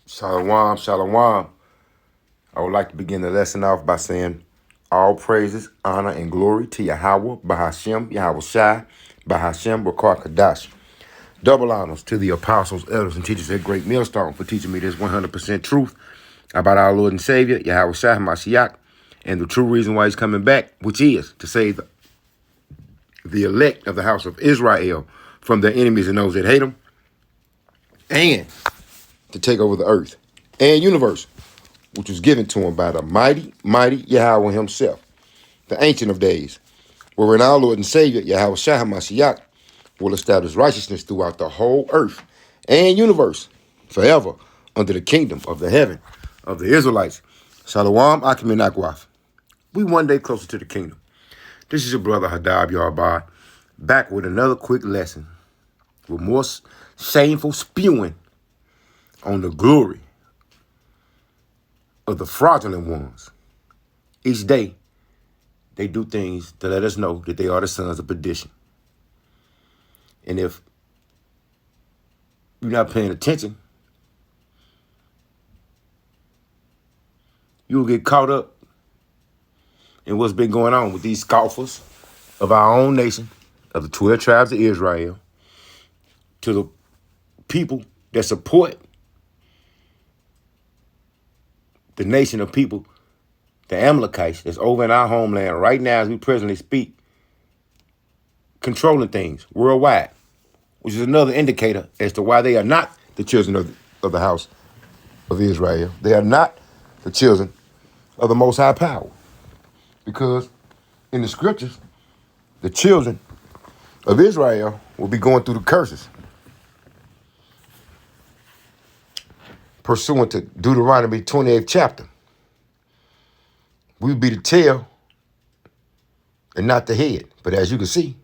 Shalom, shalom. I would like to begin the lesson off by saying all praises, honor, and glory to Yahweh, Bahashem, Yahweh Shai, Bahashem, Rakar Kadash. Double honors to the apostles, elders, and teachers at Great Millstone for teaching me this 100% truth about our Lord and Savior, Yahweh Shai Mashiach, and the true reason why he's coming back, which is to save the elect of the house of Israel from their enemies and those that hate them, and to take over the earth and universe, which was given to him by the mighty, mighty Yahweh himself, the Ancient of Days, wherein our Lord and Savior, Yahweh Shai HaMashiach, will establish righteousness throughout the whole earth and universe forever under the kingdom of the heaven of the Israelites. Shalom, Akim and Akwaf. We one day closer to the kingdom. This is your brother Hadab Yarbah, back with another quick lesson with more shameful spewing on the glory of the fraudulent ones. Each day, they do things to let us know that they are the sons of perdition. And if you're not paying attention, you'll get caught up in what's been going on with these scoffers of our own nation, of the 12 tribes of Israel, to the people that support the nation of people, the Amalekites, that's over in our homeland right now as we presently speak, controlling things worldwide, which is another indicator as to why they are not the children of the house of Israel. They are not the children of the Most High Power. Because in the scriptures, the children of Israel will be going through the curses pursuant to Deuteronomy 28th chapter. We would be the tail and not the head. But as you can see,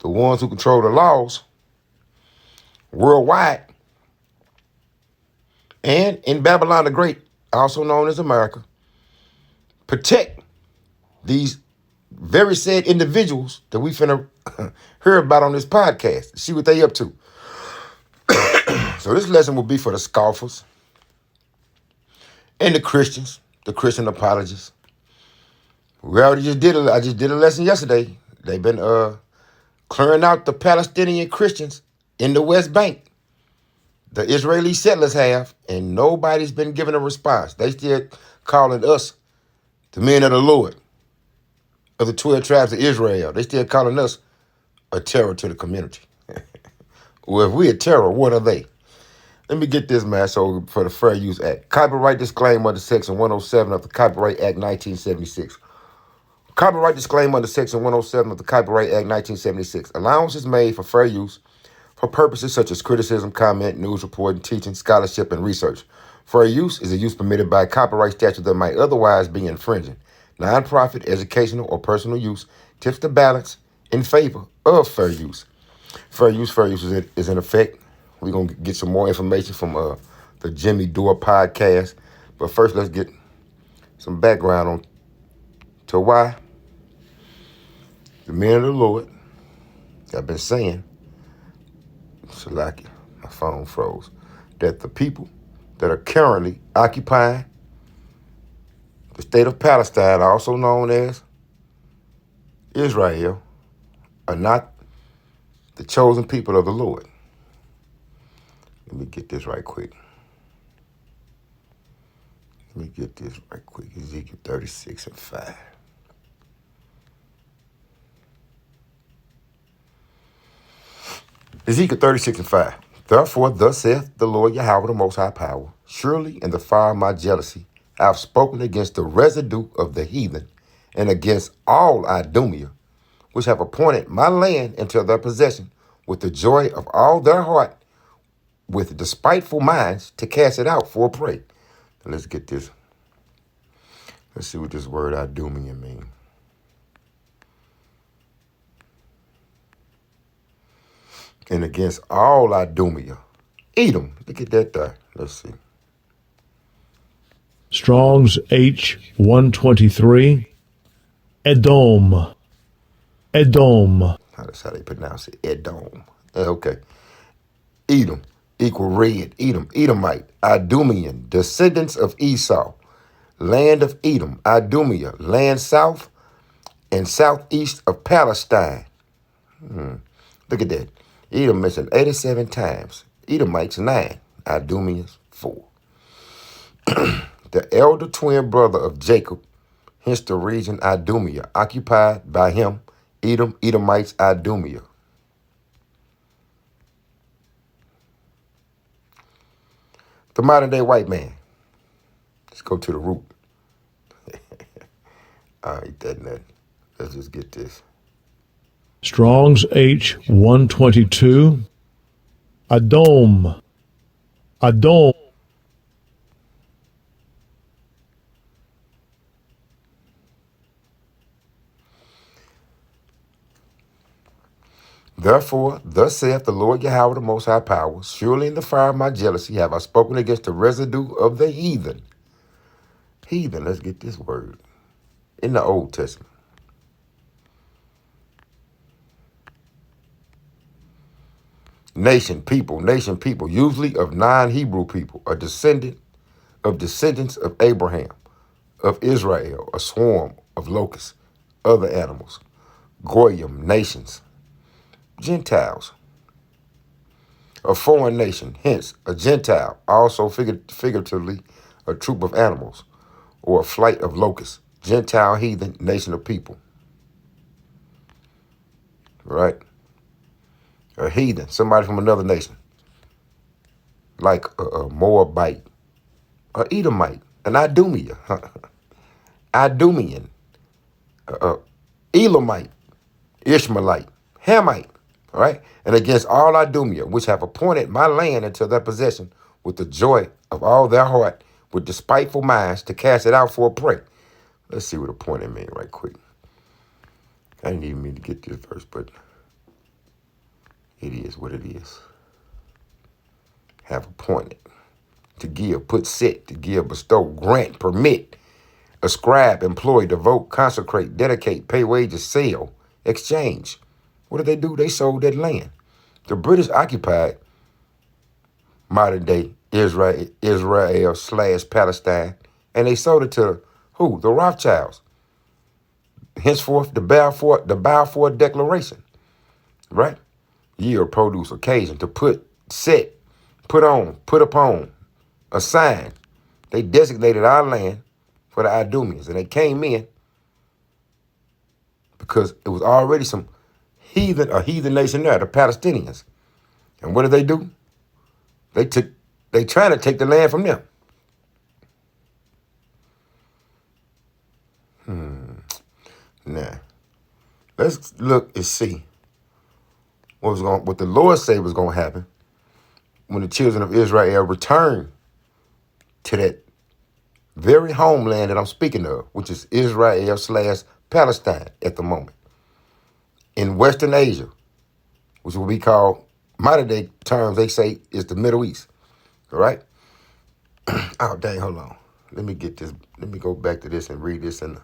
the ones who control the laws worldwide and in Babylon the Great, also known as America, protect these very said individuals that we finna hear about on this podcast. See what they up to. So this lesson will be for the scoffers and the Christians, the Christian apologists. We already I just did a lesson yesterday. They've been clearing out the Palestinian Christians in the West Bank. The Israeli settlers have, and nobody's been given a response. They still calling us the men of the Lord of the 12 tribes of Israel. They still calling us a terror to the community. Well, if we a terror, what are they? Let me get this, man. So for the Fair Use Act, copyright disclaimer under Section 107 of the Copyright Act 1976. Copyright disclaimer under Section 107 of the Copyright Act 1976. Allowance is made for fair use for purposes such as criticism, comment, news reporting, teaching, scholarship, and research. Fair use is a use permitted by a copyright statute that might otherwise be infringing. Non-profit, educational, or personal use tips the balance in favor of fair use. Fair use is in effect. We're going to get some more information from the Jimmy Dore podcast. But first, let's get some background on to why the men of the Lord have been saying, Salakia, my phone froze, that the people that are currently occupying the state of Palestine, also known as Israel, are not the chosen people of the Lord. Let me get this right quick. Ezekiel 36 and 5. Ezekiel 36 and 5. Therefore, thus saith the Lord Yahweh, the Most High Power, surely in the fire of my jealousy, I have spoken against the residue of the heathen and against all Idumea, which have appointed my land into their possession with the joy of all their heart, with despiteful minds to cast it out for a prey. Now let's get this. Let's see what this word Idumea means. And against all Idumea. Edom. Look at that there. Let's see. Strong's H123. Edom. That's how they pronounce it. Edom. Okay. Edom. equal red, Edom, Edomite, Idumean, descendants of Esau, land of Edom, Idumea, land south and southeast of Palestine. Look at that. Edom mentioned 87 times. Edomites 9, Idumeans 4. The elder twin brother of Jacob, hence the region Idumea, occupied by him, Edom, Edomites, Idumea. The modern day white man. Let's go to the root. I ain't that nothing. Let's just get this. Strong's H 122. Adom. Adom. Therefore, thus saith the Lord Yahweh, the Most High Power, surely in the fire of my jealousy have I spoken against the residue of the heathen. Heathen, let's get this word. In the Old Testament. Nation, people, usually of non-Hebrew people, a descendant of descendants of Abraham, of Israel, a swarm of locusts, other animals, Goyim, nations, Gentiles, a foreign nation, hence a Gentile, also figuratively a troop of animals, or a flight of locusts, Gentile, heathen, nation of people. Right? A heathen, somebody from another nation, like a Moabite, a Edomite, an Idumea, Idumean, Elamite, Ishmaelite, Hamite, all right? And against all Idumea, which have appointed my land into their possession with the joy of all their heart, with despiteful minds to cast it out for a prey. Let's see what appointed mean right quick. I didn't even mean to get this verse, but it is what it is. Have appointed. To give, put set, to give, bestow, grant, permit, ascribe, employ, devote, consecrate, dedicate, pay wages, sell, exchange. What did they do? They sold that land. The British occupied modern day Israel / Palestine, and they sold it to who? The Rothschilds. Henceforth, the Balfour Declaration, right? Year of produce, occasion, to put, set, put on, put upon, assign. They designated our land for the Idumeans, and they came in because it was already a heathen nation there, the Palestinians. And what did they do? They trying to take the land from them. Now, let's look and see what the Lord said was going to happen when the children of Israel returned to that very homeland that I'm speaking of, which is Israel / Palestine at the moment. In Western Asia, which will be called, modern day terms, they say is the Middle East. All right? Oh, dang, hold on. Let me get this. Let me go back to this and read this in the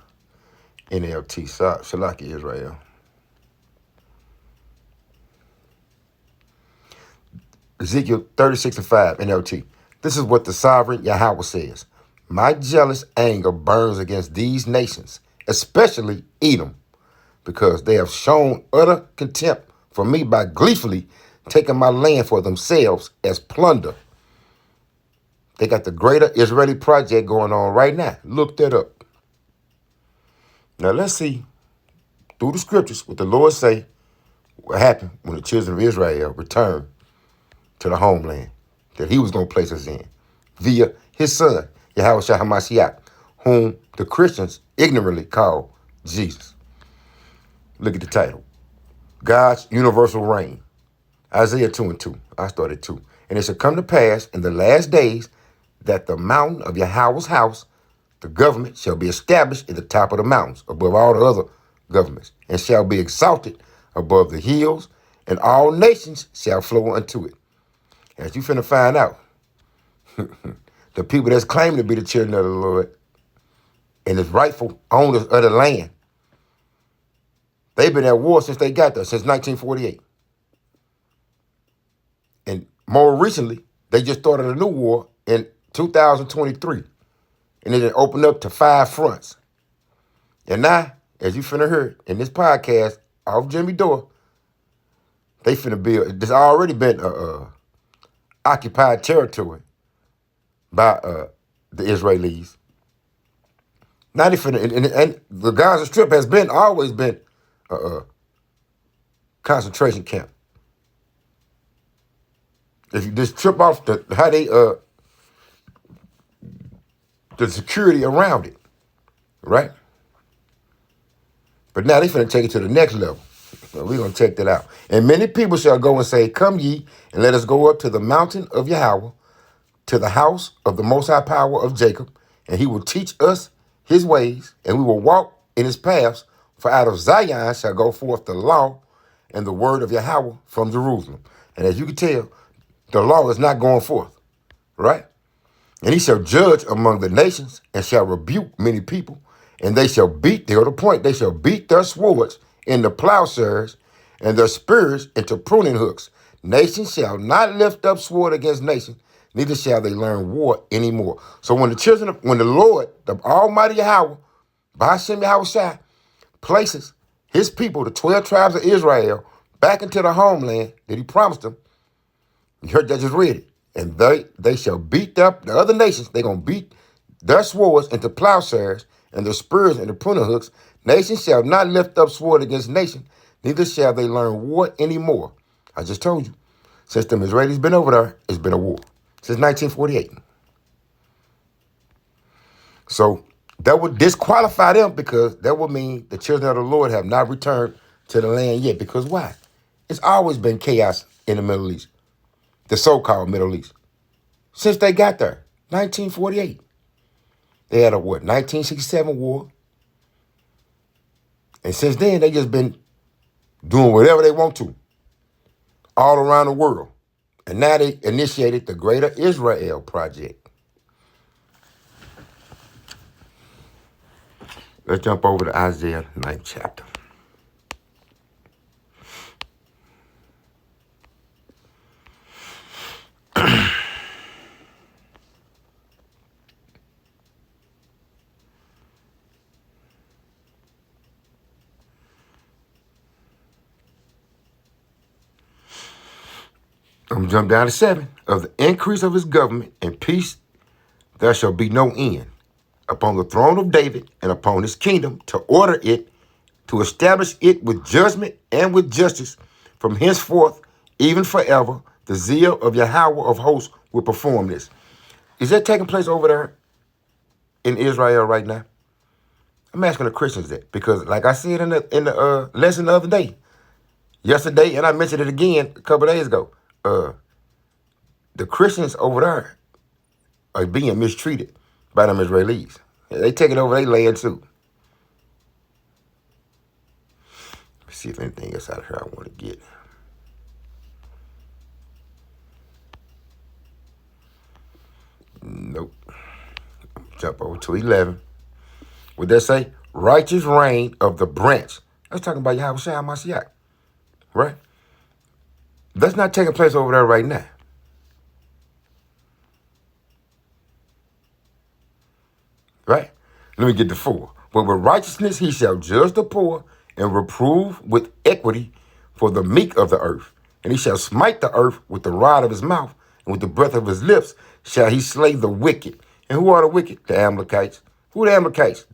NLT. Shalaki Israel. Ezekiel 36:5 NLT. This is what the sovereign Yahweh says. My jealous anger burns against these nations, especially Edom, because they have shown utter contempt for me by gleefully taking my land for themselves as plunder. They got the greater Israeli project going on right now. Look that up. Now let's see through the scriptures what the Lord say what happened when the children of Israel returned to the homeland that he was going to place us in via his son, Yahweh Shah HaMashiach, whom the Christians ignorantly call Jesus. Look at the title. God's universal reign. Isaiah 2:2. I started 2. And it shall come to pass in the last days that the mountain of Yahweh's house, the government, shall be established at the top of the mountains, above all the other governments, and shall be exalted above the hills, and all nations shall flow unto it. As you finna find out, the people that's claiming to be the children of the Lord and the rightful owners of the land, they've been at war since they got there, since 1948. And More recently, they just started a new war in 2023, and it opened up to 5 fronts. And now, as you finna hear in this podcast off Jimmy Dore, they finna build. There's already been occupied territory by the Israelis. Now they finna, and the Gaza Strip has always been a concentration camp. If you just trip off how they the security around it, right? But now they finna take it to the next level. So we're gonna check that out. And many people shall go and say, "Come ye, and let us go up to the mountain of Yahweh, to the house of the Most High Power of Jacob, and he will teach us his ways, and we will walk in his paths. For out of Zion shall go forth the law and the word of Yahweh from Jerusalem." And as you can tell, the law is not going forth, right? "And he shall judge among the nations, and shall rebuke many people, and they shall beat," they go to the point, "they shall beat their swords into plowshares, and their spears into pruning hooks. Nation shall not lift up sword against nation, neither shall they learn war anymore." So when the Lord, the Almighty Yahweh, Ba'ashem Yahushua, places his people, the 12 tribes of Israel, back into the homeland that he promised them, you heard that, just read it. "And they shall beat up the other nations." They're going to beat their swords into plowshares and their spears into pruning hooks. "Nation shall not lift up sword against nation, neither shall they learn war anymore." I just told you, since the Israelis been over there, it's been a war since 1948. So that would disqualify them, because that would mean the children of the Lord have not returned to the land yet. Because why? It's always been chaos in the Middle East, the so-called Middle East, since they got there, 1948. They had a 1967 war. And since then, they just been doing whatever they want to all around the world. And now they initiated the Greater Israel Project. Let's jump over to Isaiah 9th chapter. I'm going to jump down to 7. "Of the increase of his government and peace there shall be no end, upon the throne of David and upon his kingdom, to order it, to establish it with judgment and with justice from henceforth, even forever. The zeal of Yahweh of hosts will perform this." Is that taking place over there in Israel right now? I'm asking the Christians that, because like I said in the lesson the other day, yesterday, and I mentioned it again a couple of days ago, the Christians over there are being mistreated by them Israelis. They taking over their land too. Let's see if anything else out of here I want to get. Nope. Jump over to 11. What they say? "Righteous reign of the branch." That's talking about Yahweh Shai Mashiach, right? That's not taking place over there right now. Right? Let me get the 4. "But with righteousness he shall judge the poor, and reprove with equity for the meek of the earth. And he shall smite the earth with the rod of his mouth, and with the breath of his lips shall he slay the wicked." And who are the wicked? The Amalekites. Who are the Amalekites?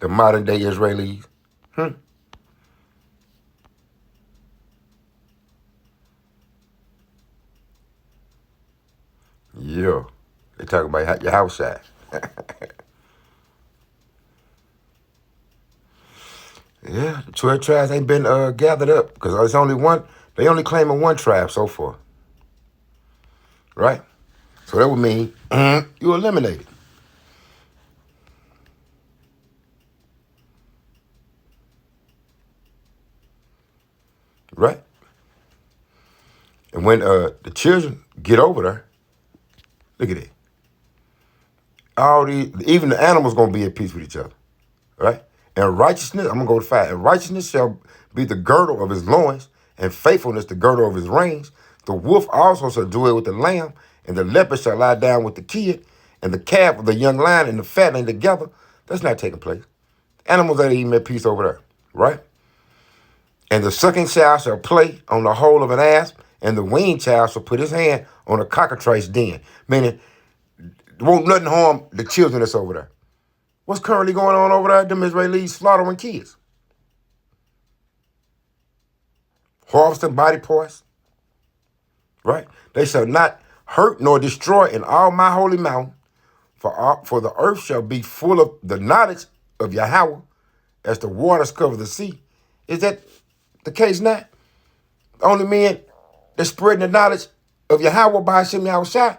The modern day Israelis. Yeah. They talking about your house side. Yeah, the 12 tribes ain't been gathered up, because there's only one. They only claiming one tribe so far. Right? So that would mean you eliminated. Right? And when the children get over there, look at it. Even the animals gonna be at peace with each other. Right? And righteousness, I'm gonna go to 5. "And righteousness shall be the girdle of his loins, and faithfulness the girdle of his reins. The wolf also shall dwell with the lamb, and the leopard shall lie down with the kid, and the calf of the young lion and the fatling together. That's not taking place. Animals ain't eating at peace over there, right? And the sucking child shall play on the hole of an asp, and the weaned child shall put his hand on a cockatrice den. Meaning, won't nothing harm the children that's over there. What's currently going on over there? Them Israelis slaughtering kids. Harvesting body parts, right? They shall not hurt nor destroy in all my holy mountain, for the earth shall be full of the knowledge of Yahweh as the waters cover the sea. Is that the case now? The only men that's spreading the knowledge of Yahweh by Hashem Yahushua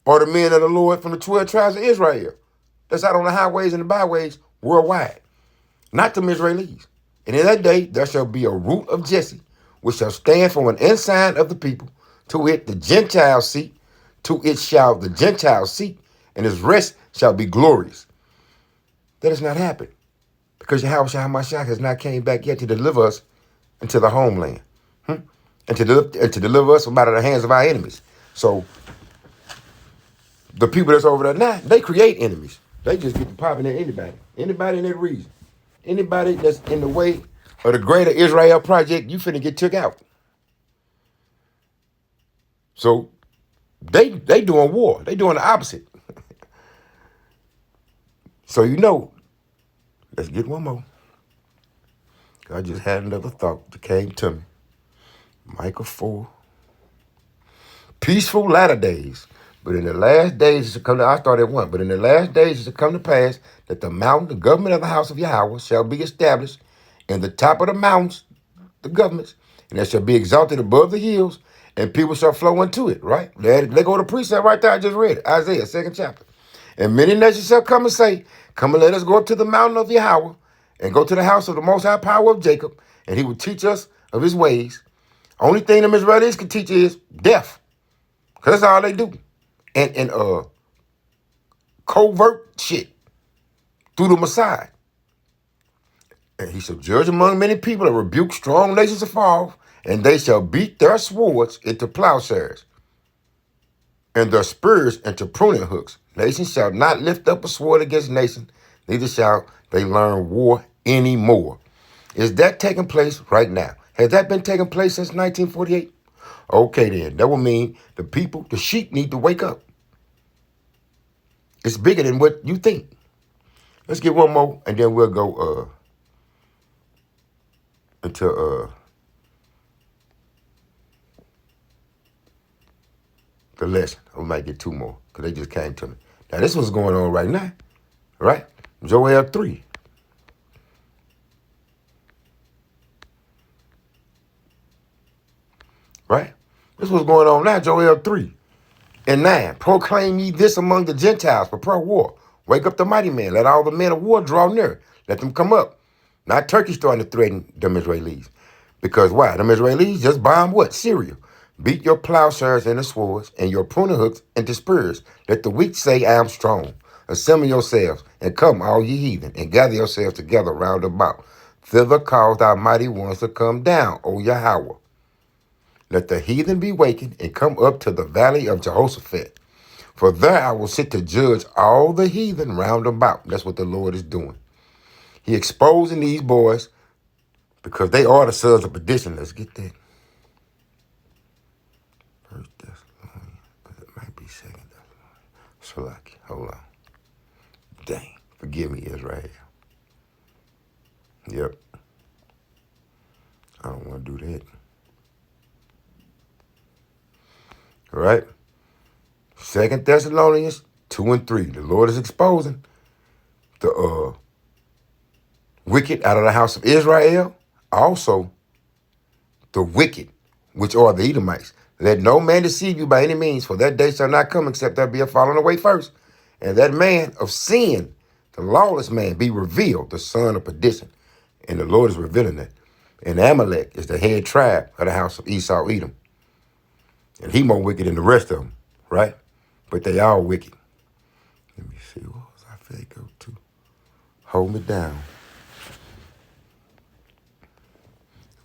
are the men of the Lord from the 12 tribes of Israel. That's out on the highways and the byways worldwide, not them Israelis. And in that day there shall be a root of Jesse, which shall stand for an ensign of the people. To it the Gentiles seek, to it shall the Gentiles seek, and his rest shall be glorious. That has not happened, because Yahweh Shah has not came back yet to deliver us into the homeland, and to deliver us from out of the hands of our enemies. So the people that's over there now, they create enemies. They just get to popping at anybody in that region. Anybody that's in the way of the greater Israel project, you finna get took out. So they doing war. They doing the opposite. So let's get one more. I just had another thought that came to me. Micah 4. Peaceful latter days. But in the last days it shall come to, I started at 1, but in the last days it shall come to pass that the mountain, the government of the house of Yahweh, shall be established, and the top of the mountains, the governments, and it shall be exalted above the hills, and people shall flow into it, right? Let go to the precept right there, I just read it, Isaiah, 2nd chapter. And many nations shall come and say, come and let us go up to the mountain of Yahweh, and go to the house of the most high power of Jacob, and he will teach us of his ways. Only thing them Israelis can teach is death, because that's all they do. And covert shit through the Messiah. And he shall judge among many people and rebuke strong nations afar off, and they shall beat their swords into plowshares and their spears into pruning hooks. Nation shall not lift up a sword against nation, neither shall they learn war anymore. Is that taking place right now? Has that been taking place since 1948? Okay, then. That will mean the people, the sheep, need to wake up. It's bigger than what you think. Let's get one more, and then we'll go into the lesson. We might get two more, because they just came to me. Now, this one's going on right now, right? Joel 3. Right? This was going on now, Joel 3 and 9. Proclaim ye this among the Gentiles, prepare war. Wake up the mighty man. Let all the men of war draw near. Let them come up. Not Turkey starting to threaten them Israelis. Because why? Them Israelis just bombed what? Syria. Beat your plowshares into swords and your pruning hooks into spears. Let the weak say, I am strong. Assemble yourselves and come, all ye heathen, and gather yourselves together round about. Thither cause thy mighty ones to come down, O Yahweh. Let the heathen be wakened and come up to the valley of Jehoshaphat. For there I will sit to judge all the heathen round about. That's what the Lord is doing. He exposing these boys because they are the sons of perdition. Let's get that. First Thessalonians, but it might be Second Thessalonians. Salaki, hold on. Dang, forgive me, Israel. Yep. I don't want to do that. All right. 2 Thessalonians 2 and 3. The Lord is exposing the wicked out of the house of Israel. Also, the wicked, which are the Edomites. Let no man deceive you by any means, for that day shall not come except there be a falling away first. And that man of sin, the lawless man, be revealed, the son of perdition. And the Lord is revealing that. And Amalek is the head tribe of the house of Esau, Edom. And he more wicked than the rest of them, right? But they all wicked. Let me see, what was I finna go to? Hold me down.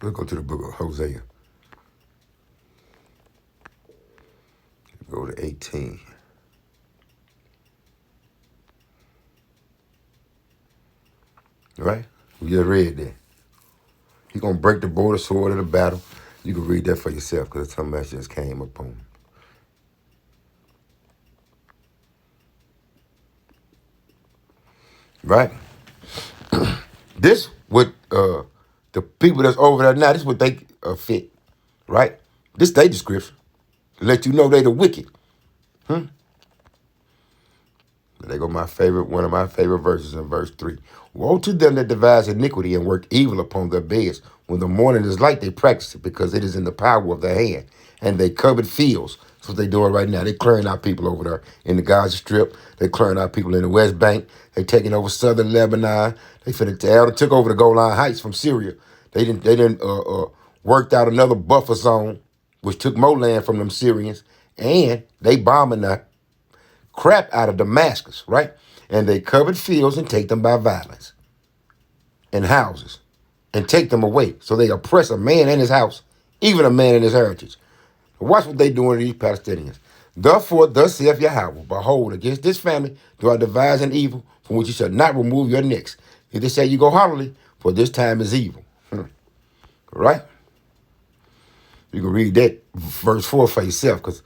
We'll go to the book of Hosea. Go to 18. Right? We just read that. He's going to break the border sword of the battle. You can read that for yourself because it's something that just came upon him. Right? This what the people that's over there now, this what they fit. Right? This they description. To let you know they the wicked. There go one of my favorite verses in verse 3. Woe to them that devise iniquity and work evil upon their beds. When the morning is light, they practice it because it is in the power of their hand. And they covered fields. That's what they doing right now. They clearing out people over there in the Gaza Strip. They clearing out people in the West Bank. They taking over southern Lebanon. They took over the Golan Heights from Syria. They didn't worked out another buffer zone, which took more land from them Syrians. And they bombing the crap out of Damascus, right? And they covered fields and take them by violence and houses and take them away. So they oppress a man and his house, even a man and his heritage. Watch what they doing to these Palestinians. Therefore, thus saith Yahweh, behold, against this family do I devise an evil from which you shall not remove your necks. If they say you go hollowly, for this time is evil. Right? You can read that verse 4 for yourself, because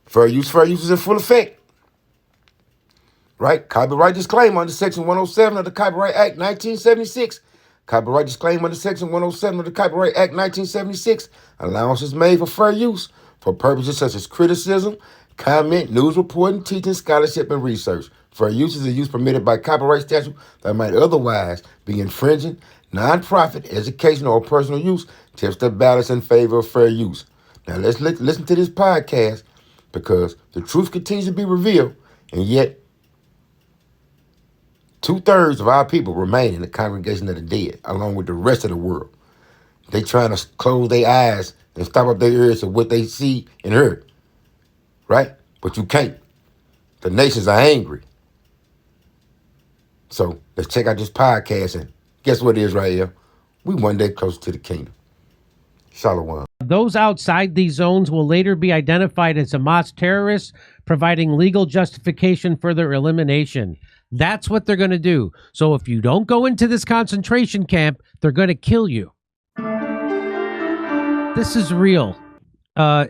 fair use is in full effect. Right? Copyright disclaimer under Section 107 of the Copyright Act 1976. Copyright disclaimer under Section 107 of the Copyright Act 1976. Allowance is made for fair use for purposes such as criticism, comment, news reporting, teaching, scholarship, and research. Fair use is a use permitted by copyright statute that might otherwise be infringing, non-profit, educational, or personal use. Tips that balance in favor of fair use. Now let's listen to this podcast because the truth continues to be revealed, and yet 2/3 of our people remain in the congregation of the dead, along with the rest of the world. They trying to close their eyes and stop up their ears to what they see and hear, right? But you can't. The nations are angry. So let's check out this podcast and guess what it is right here? We one day closer to the kingdom. Shalom. Those outside these zones will later be identified as Hamas terrorists, providing legal justification for their elimination. That's what they're going to do. So if you don't go into this concentration camp, they're going to kill you. This is real.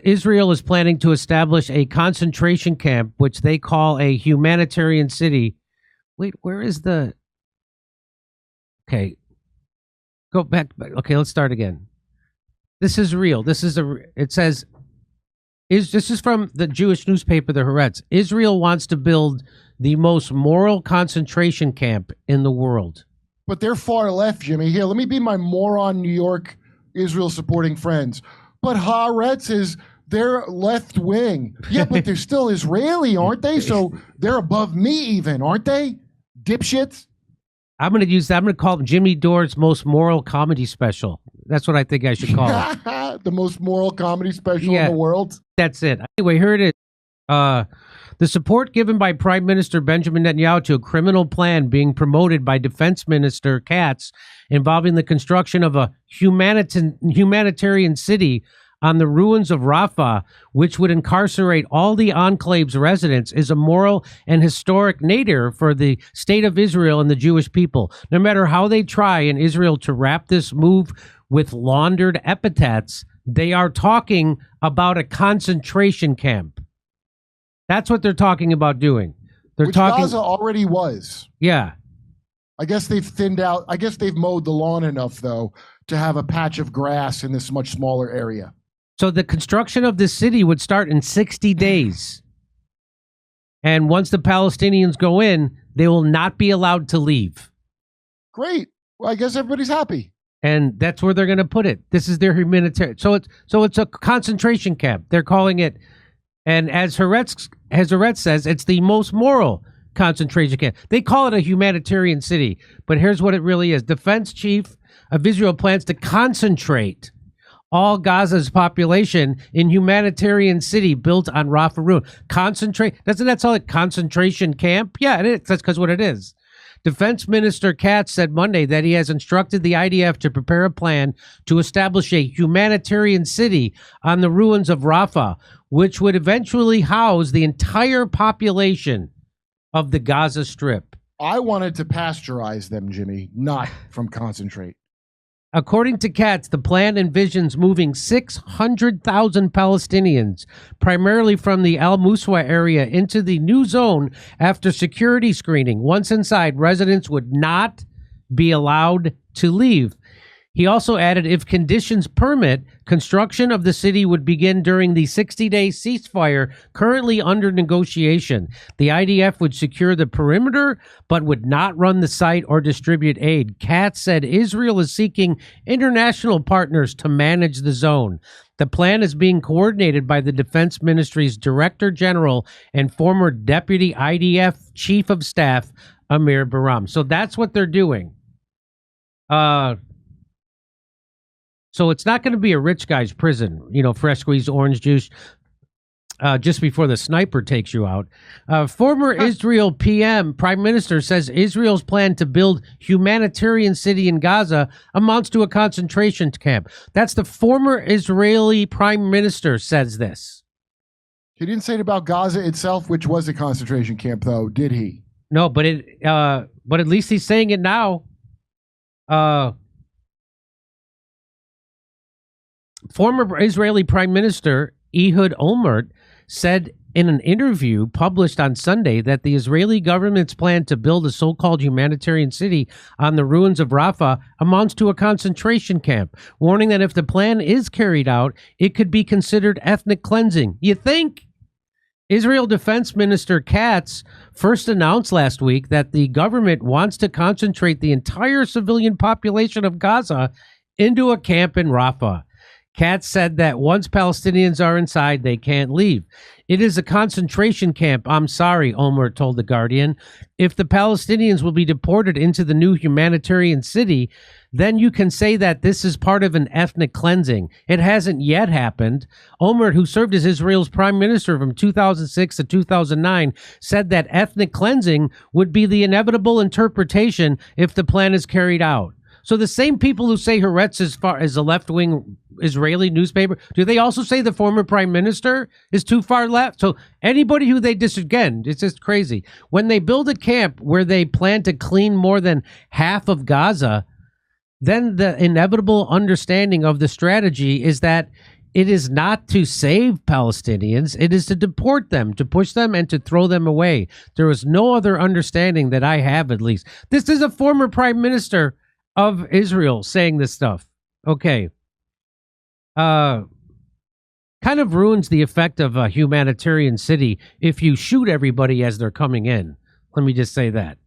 Israel is planning to establish a concentration camp, which they call a humanitarian city. Wait, where is the... Okay. Go back. Okay, let's start again. This is real. It says, this is from the Jewish newspaper, the Haaretz. Israel wants to build the most moral concentration camp in the world. But they're far left, Jimmy. Here, let me be my moron New York Israel supporting friends. But Haaretz is they're left wing. Yeah, but they're still Israeli, aren't they? So they're above me even, aren't they? Dipshits. I'm going to call it Jimmy Dore's most moral comedy special. That's what I think I should call it. The most moral comedy special in the world. That's it. Anyway, here it is. The support given by Prime Minister Benjamin Netanyahu to a criminal plan being promoted by Defense Minister Katz involving the construction of a humanitarian city on the ruins of Rafah, which would incarcerate all the enclave's residents, is a moral and historic nadir for the state of Israel and the Jewish people. No matter how they try in Israel to wrap this move with laundered epithets, they are talking about a concentration camp. That's what they're talking about doing. They're Which talking. Gaza already was. Yeah. I guess they've thinned out. I guess they've mowed the lawn enough, though, to have a patch of grass in this much smaller area. So the construction of this city would start in 60 days. And once the Palestinians go in, they will not be allowed to leave. Great. Well, I guess everybody's happy. And that's where they're going to put it. This is their humanitarian. So it's a concentration camp. They're calling it. And as Haaretz says, it's the most moral concentration camp. They call it a humanitarian city, but here's what it really is. Defense chief of Israel plans to concentrate all Gaza's population in humanitarian city built on Rafah ruin. Concentrate. Doesn't that sound like concentration camp? Yeah, it is. That's because what it is. Defense Minister Katz said Monday that he has instructed the IDF to prepare a plan to establish a humanitarian city on the ruins of Rafah, which would eventually house the entire population of the Gaza Strip. I wanted to pasteurize them, Jimmy, not from concentrate. According to Katz, the plan envisions moving 600,000 Palestinians, primarily from the Al Muswa area, into the new zone after security screening. Once inside, residents would not be allowed to leave. He also added, if conditions permit, construction of the city would begin during the 60-day ceasefire currently under negotiation. The IDF would secure the perimeter, but would not run the site or distribute aid. Katz said Israel is seeking international partners to manage the zone. The plan is being coordinated by the Defense Ministry's Director General and former Deputy IDF Chief of Staff, Amir Baram. So that's what they're doing. So it's not going to be a rich guy's prison, fresh squeezed orange juice just before the sniper takes you out. Former Israel Prime Minister says Israel's plan to build humanitarian city in Gaza amounts to a concentration camp. That's the former Israeli Prime Minister says this. He didn't say it about Gaza itself, which was a concentration camp, though, did he? No, but at least he's saying it now. Former Israeli Prime Minister Ehud Olmert said in an interview published on Sunday that the Israeli government's plan to build a so-called humanitarian city on the ruins of Rafah amounts to a concentration camp, warning that if the plan is carried out, it could be considered ethnic cleansing. You think? Israel Defense Minister Katz first announced last week that the government wants to concentrate the entire civilian population of Gaza into a camp in Rafah. Katz said that once Palestinians are inside, they can't leave. It is a concentration camp. I'm sorry, Omer told The Guardian. If the Palestinians will be deported into the new humanitarian city, then you can say that this is part of an ethnic cleansing. It hasn't yet happened. Omer, who served as Israel's prime minister from 2006 to 2009, said that ethnic cleansing would be the inevitable interpretation if the plan is carried out. So the same people who say Haaretz is a left-wing Israeli newspaper, do they also say the former prime minister is too far left? So anybody who they again, it's just crazy. When they build a camp where they plan to clean more than half of Gaza, then the inevitable understanding of the strategy is that it is not to save Palestinians. It is to deport them, to push them, and to throw them away. There is no other understanding that I have, at least. This is a former prime minister of Israel saying this stuff. Okay. Kind of ruins the effect of a humanitarian city if you shoot everybody as they're coming in. Let me just say that.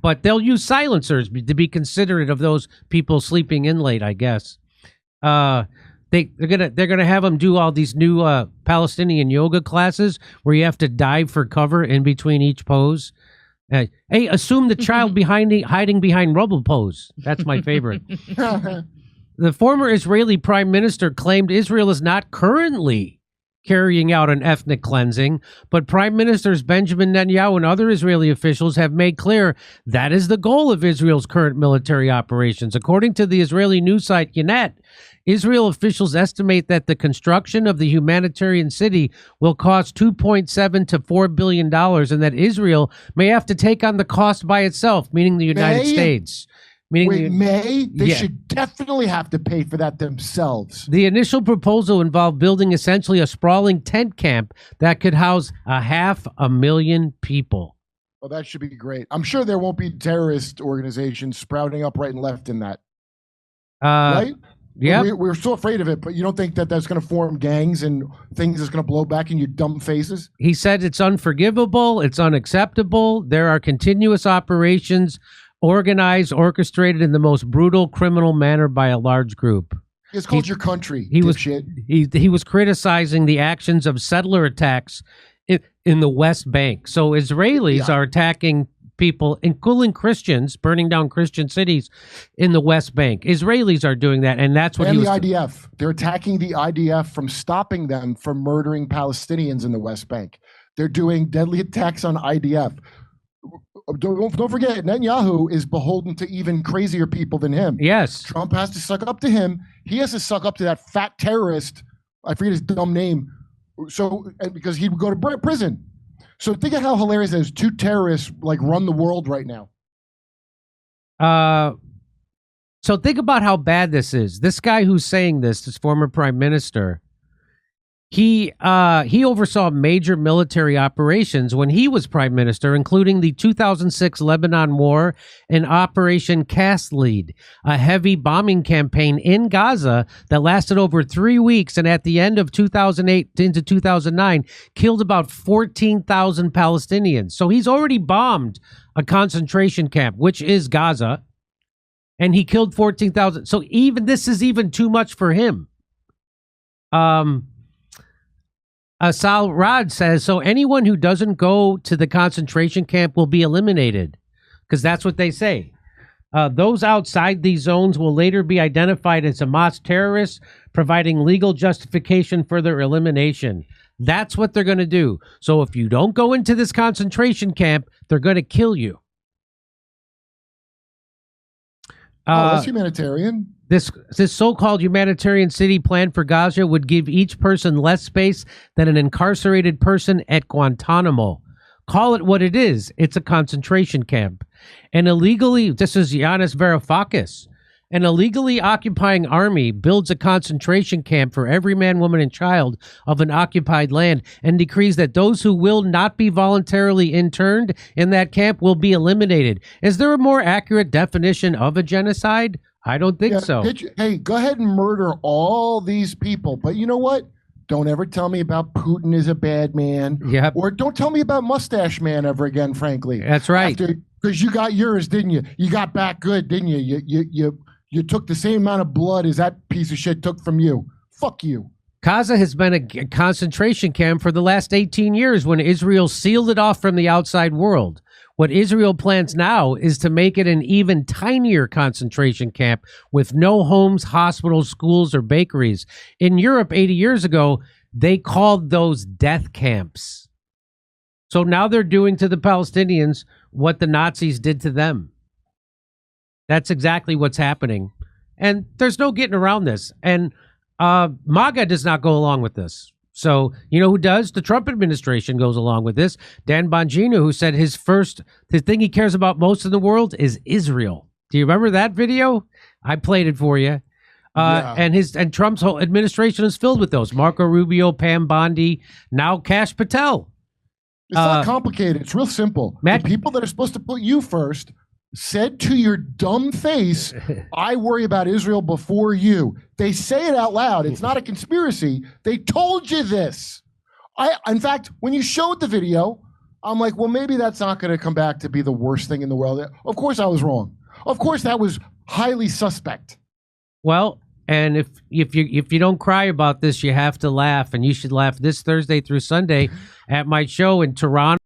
But they'll use silencers to be considerate of those people sleeping in late, I guess. They're gonna have them do all these new Palestinian yoga classes where you have to dive for cover in between each pose. Hey, assume the child hiding behind rubble pose. That's my favorite. The former Israeli prime minister claimed Israel is not currently carrying out an ethnic cleansing, but Prime Ministers Benjamin Netanyahu and other Israeli officials have made clear that is the goal of Israel's current military operations. According to the Israeli news site Ynet, Israel officials estimate that the construction of the humanitarian city will cost $2.7 to $4 billion and that Israel may have to take on the cost by itself, meaning the United States. They should definitely have to pay for that themselves. The initial proposal involved building essentially a sprawling tent camp that could house 500,000 people. Well, that should be great. I'm sure there won't be terrorist organizations sprouting up right and left in that. Right? Yeah. We're so afraid of it, but you don't think that that's going to form gangs and things that's going to blow back in your dumb faces? He said it's unforgivable. It's unacceptable. There are continuous operations organized, orchestrated in the most brutal criminal manner by a large group. It's called your country. He was criticizing the actions of settler attacks in the West Bank. So Israelis are attacking people, including Christians, burning down Christian cities in the West Bank. Israelis are doing that, and that's what the IDF. They're attacking the IDF from stopping them from murdering Palestinians in the West Bank. They're doing deadly attacks on IDF. don't forget, Netanyahu is beholden to even crazier people than him. Yes. Trump has to suck up to him. He has to suck up to that fat terrorist. I forget his dumb name. So because he would go to prison. So think of how hilarious those two terrorists like run the world right now. So think about how bad this is. This guy who's saying this former prime minister, he oversaw major military operations when he was prime minister, including the 2006 Lebanon War and Operation Cast Lead, a heavy bombing campaign in Gaza that lasted over 3 weeks, and at the end of 2008 into 2009 killed about 14,000 Palestinians. So he's already bombed a concentration camp, which is Gaza, and he killed 14,000. So even this is even too much for him. Sal Rad says, so anyone who doesn't go to the concentration camp will be eliminated, because that's what they say. Those outside these zones will later be identified as Hamas terrorists, providing legal justification for their elimination. That's what they're going to do. So if you don't go into this concentration camp, they're going to kill you. That's humanitarian. This so-called humanitarian city plan for Gaza would give each person less space than an incarcerated person at Guantanamo. Call it what it is. It's a concentration camp. And illegally, this is Yanis Varoufakis, an illegally occupying army builds a concentration camp for every man, woman, and child of an occupied land and decrees that those who will not be voluntarily interned in that camp will be eliminated. Is there a more accurate definition of a genocide? I don't think so. Hey, go ahead and murder all these people. But you know what? Don't ever tell me about Putin is a bad man. Yep. Or don't tell me about Mustache Man ever again, frankly. That's right. Because you got yours, didn't you? You got back good, didn't you? You took the same amount of blood as that piece of shit took from you. Fuck you. Gaza has been a concentration camp for the last 18 years when Israel sealed it off from the outside world. What Israel plans now is to make it an even tinier concentration camp with no homes, hospitals, schools, or bakeries. In Europe 80 years ago, they called those death camps. So now they're doing to the Palestinians what the Nazis did to them. That's exactly what's happening. And there's no getting around this. And MAGA does not go along with this. So, you know who does? The Trump administration goes along with this. Dan Bongino, who said the thing he cares about most in the world is Israel. Do you remember that video? I played it for you. Yeah. And Trump's whole administration is filled with those. Marco Rubio, Pam Bondi, now Kash Patel. It's not complicated. It's real simple. The people that are supposed to put you first said to your dumb face, I worry about Israel before you. They say it out loud. It's not a conspiracy. They told you this. In fact, when you showed the video, I'm like, well, maybe that's not going to come back to be the worst thing in the world. Of course I was wrong. Of course that was highly suspect. Well, and if you don't cry about this, you have to laugh, and you should laugh this Thursday through Sunday at my show in Toronto.